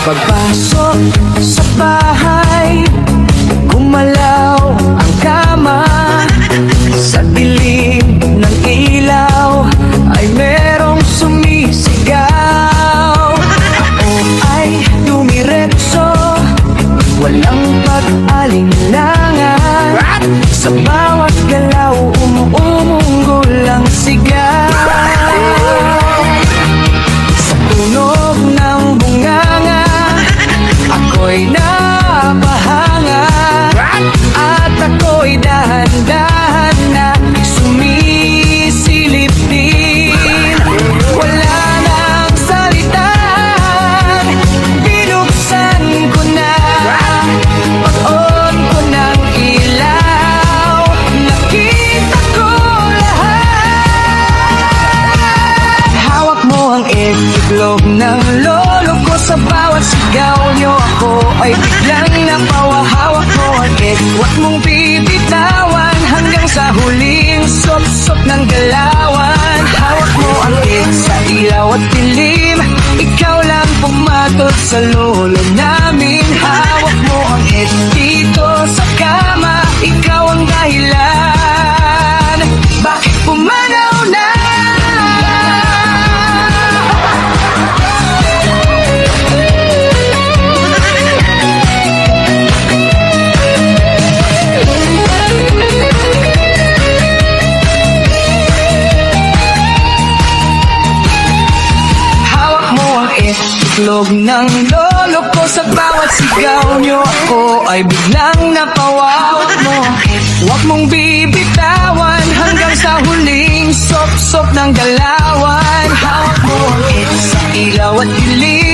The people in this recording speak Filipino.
Pagpasok sa bahay, gumalaw ang kama. Sa dilim ng ilaw ay merong sumisigaw. Ako ay dumiretso, walang pag-alinlangan. Sa bawat galaw, umuunggol ang sigaw. Sa tunog ng bunganga, ako'y napahanga. At ako'y dahan-dahan na sumisilip din. Wala nang salitan, binuksan ko na. Pag-on ko ng ilaw, nakita ko lahat. Hawak mo ang itlog ng lolo ko. Sa bawat sigaw nyo ako ay biglang napawa. Hawak mo ang huwag mong bibitawan hanggang sa huling sop-sop ng galawan. Hawak mo ang sa ilaw at dilim, ikaw lang pumatol sa lolo namin. Hawak mo ang dito sa kama, ikaw ang dahilan bakit pumanaw na. Itlog ng lolo ko, sa bawat sigaw nyo ako ay biglang napawa. Huwag mong bibitawan hanggang sa huling sop-sop ng galawan. Hawak mo sa ilaw at dilim,